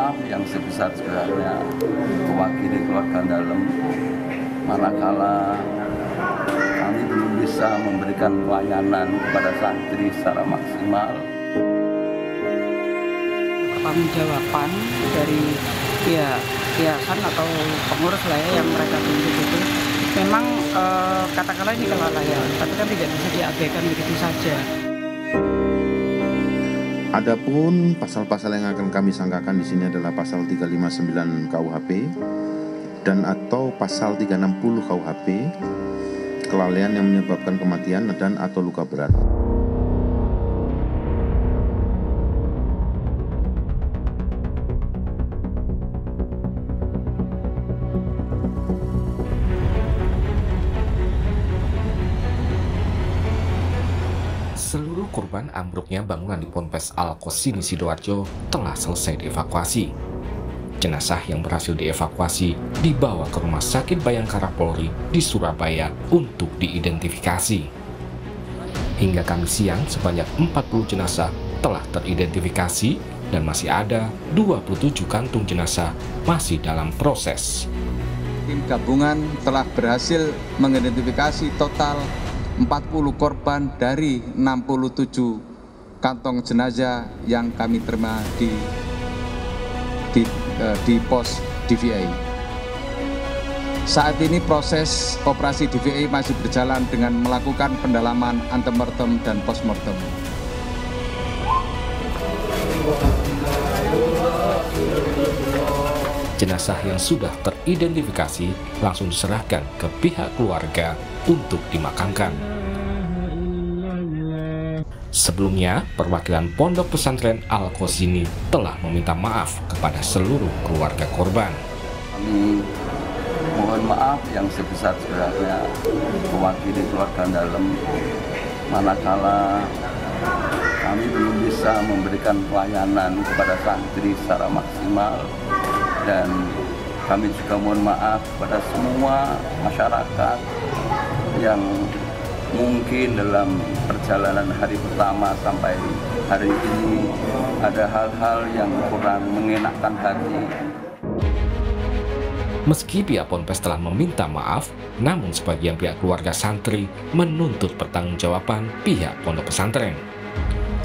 maaf yang sebesar-besarnya mewakili keluarga dalam, manakala kami belum bisa memberikan pelayanan kepada santri secara maksimal. Pertanggungjawaban dari yayasan atau pengurus lah ya yang mereka tunjuk itu memang katakanlah ini kelalaian, tapi kan tidak bisa diabaikan begitu saja. Adapun pasal-pasal yang akan kami sangkakan di sini adalah pasal 359 KUHP dan atau pasal 360 KUHP, kelalaian yang menyebabkan kematian dan atau luka berat. Seluruh korban ambruknya bangunan di Ponpes Al-Qosini Sidoarjo telah selesai dievakuasi. Jenazah yang berhasil dievakuasi dibawa ke Rumah Sakit Bayangkara Polri di Surabaya untuk diidentifikasi. Hingga Kamis siang, sebanyak 40 jenazah telah teridentifikasi dan masih ada 27 kantung jenazah masih dalam proses. Tim gabungan telah berhasil mengidentifikasi total 40 korban dari 67 kantong jenazah yang kami terima di pos DVI. Saat ini proses operasi DVI masih berjalan dengan melakukan pendalaman antemortem dan postmortem. Jenazah yang sudah teridentifikasi langsung diserahkan ke pihak keluarga untuk dimakamkan. Sebelumnya, perwakilan Pondok Pesantren Al-Qosini telah meminta maaf kepada seluruh keluarga korban. Kami mohon maaf yang sebesar-besarnya mewakili keluarga dalam, manakala kami belum bisa memberikan pelayanan kepada santri secara maksimal, dan kami juga mohon maaf kepada semua masyarakat yang mungkin dalam perjalanan hari pertama sampai hari ini ada hal-hal yang kurang mengenakkan hati. Meski pihak Ponpes telah meminta maaf, namun sebagian pihak keluarga santri menuntut pertanggungjawaban pihak pondok pesantren.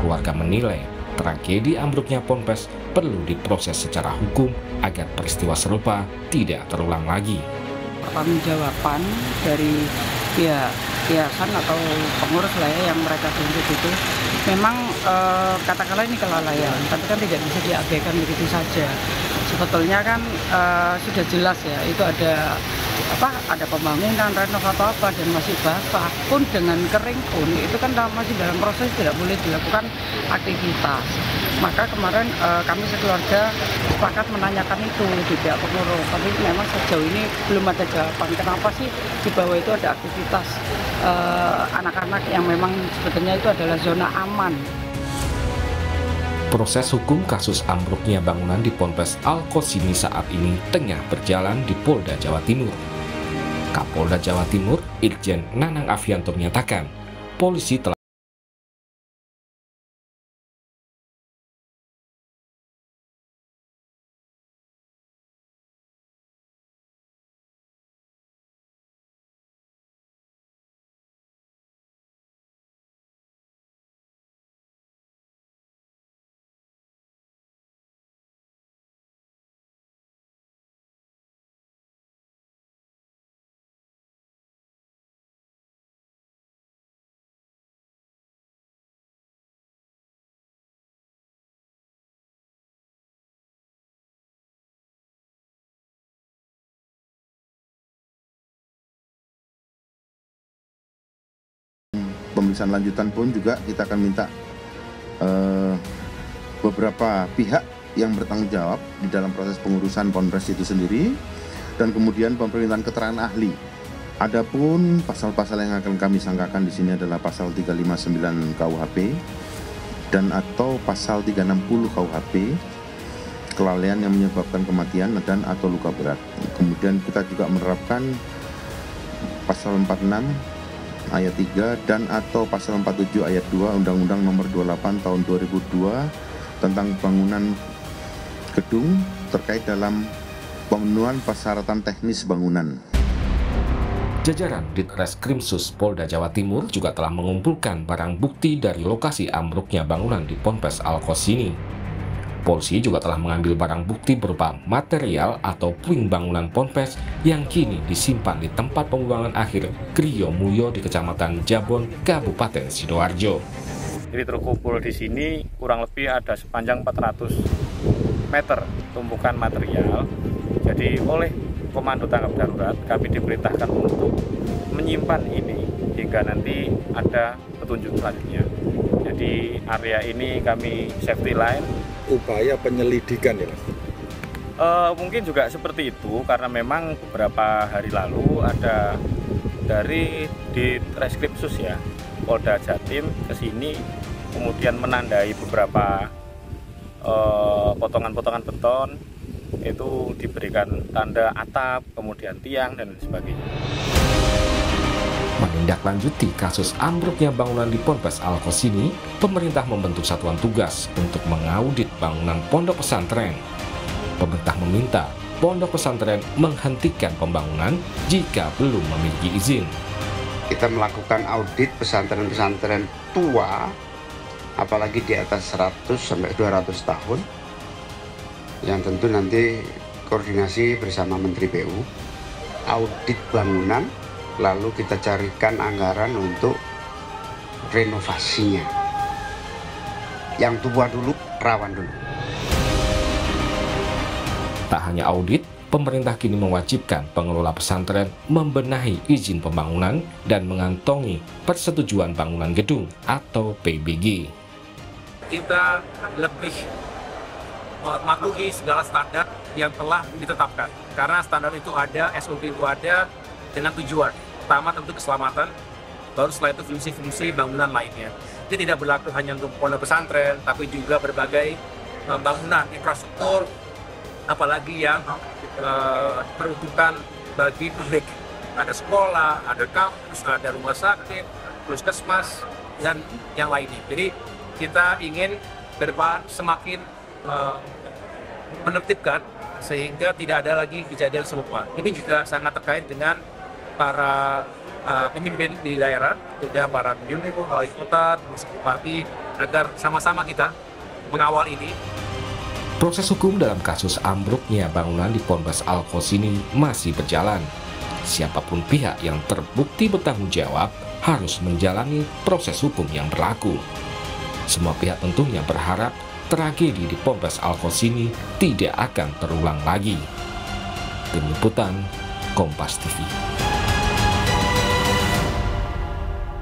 Keluarga menilai tragedi ambruknya Ponpes perlu diproses secara hukum agar peristiwa serupa tidak terulang lagi. Pertanggungjawaban dari yayasan atau pengurus lah ya yang mereka tunjuk itu memang katakanlah ini kelalaian, tapi kan tidak bisa diabaikan begitu saja. Sebetulnya kan sudah jelas ya, itu ada pembangunan, renov atau apa, dan masih basah pun dengan kering pun itu kan masih dalam proses, tidak boleh dilakukan aktivitas. Maka kemarin kami sekeluarga sepakat menanyakan itu di pihak pengurus, tapi memang sejauh ini belum ada jawaban kenapa sih di bawah itu ada aktivitas anak-anak yang memang sebetulnya itu adalah zona aman. Proses hukum kasus ambruknya bangunan di Ponpes Al-Qosini saat ini tengah berjalan di Polda Jawa Timur. Kapolda Jawa Timur, Irjen Nanang Afianto menyatakan, polisi telah Pemeriksaan lanjutan pun juga kita akan minta beberapa pihak yang bertanggung jawab di dalam proses pengurusan Ponpes itu sendiri, dan kemudian pemerintahan keterangan ahli. Adapun pasal-pasal yang akan kami sangkakan di sini adalah pasal 359 KUHP dan atau pasal 360 KUHP, kelalaian yang menyebabkan kematian dan atau luka berat. Kemudian kita juga menerapkan pasal 46 ayat 3 dan atau pasal 47 ayat 2 Undang-Undang Nomor 28 Tahun 2002 tentang Pembangunan gedung terkait dalam pemenuhan persyaratan teknis bangunan. Jajaran Ditreskrimsus Polda Jawa Timur juga telah mengumpulkan barang bukti dari lokasi ambruknya bangunan di Ponpes Al-Qos ini. Polisi juga telah mengambil barang bukti berupa material atau puing bangunan Ponpes yang kini disimpan di tempat pembuangan akhir Griyo Mulyo di Kecamatan Jabon, Kabupaten Sidoarjo. Jadi terkumpul di sini kurang lebih ada sepanjang 400 meter tumpukan material. Jadi oleh Komando Tanggap Darurat kami diperintahkan untuk menyimpan ini hingga nanti ada petunjuk selanjutnya. Jadi area ini kami safety line. Upaya penyelidikan ya Mas? Mungkin juga seperti itu karena memang beberapa hari lalu ada dari Ditreskrimsus ya Polda Jatim ke sini kemudian menandai beberapa potongan-potongan beton, itu diberikan tanda atap, kemudian tiang dan sebagainya. Menindaklanjuti kasus ambruknya bangunan di Ponpes Al-Qos ini, pemerintah membentuk satuan tugas untuk mengaudit bangunan pondok pesantren. Pemerintah meminta pondok pesantren menghentikan pembangunan jika belum memiliki izin. Kita melakukan audit pesantren-pesantren tua, apalagi di atas 100 sampai 200 tahun, yang tentu nanti koordinasi bersama Menteri PU, audit bangunan, lalu kita carikan anggaran untuk renovasinya. Yang tua dulu, rawan dulu. Tak hanya audit, pemerintah kini mewajibkan pengelola pesantren membenahi izin pembangunan dan mengantongi persetujuan bangunan gedung atau PBG. Kita lebih mematuhi segala standar yang telah ditetapkan. Karena standar itu ada, SOP itu ada dengan tujuan. Pertama tentu keselamatan, baru setelah itu fungsi-fungsi bangunan lainnya. Ini tidak berlaku hanya untuk pondok pesantren, tapi juga berbagai bangunan infrastruktur, apalagi yang peruntukan bagi publik. Ada sekolah, ada kampus, ada rumah sakit, puskesmas, dan yang lainnya. Jadi kita ingin ke depan semakin menertibkan sehingga tidak ada lagi kejadian serupa. Ini juga sangat terkait dengan para pemimpin di daerah, juga para pemimpin wali kota, bupati, agar sama-sama kita mengawal ini. Proses hukum dalam kasus ambruknya bangunan di Ponpes Al-Qos ini masih berjalan. Siapapun pihak yang terbukti bertanggung jawab harus menjalani proses hukum yang berlaku. Semua pihak tentunya berharap tragedi di Ponpes Al-Qos ini tidak akan terulang lagi. Tim Liputan, Kompas TV.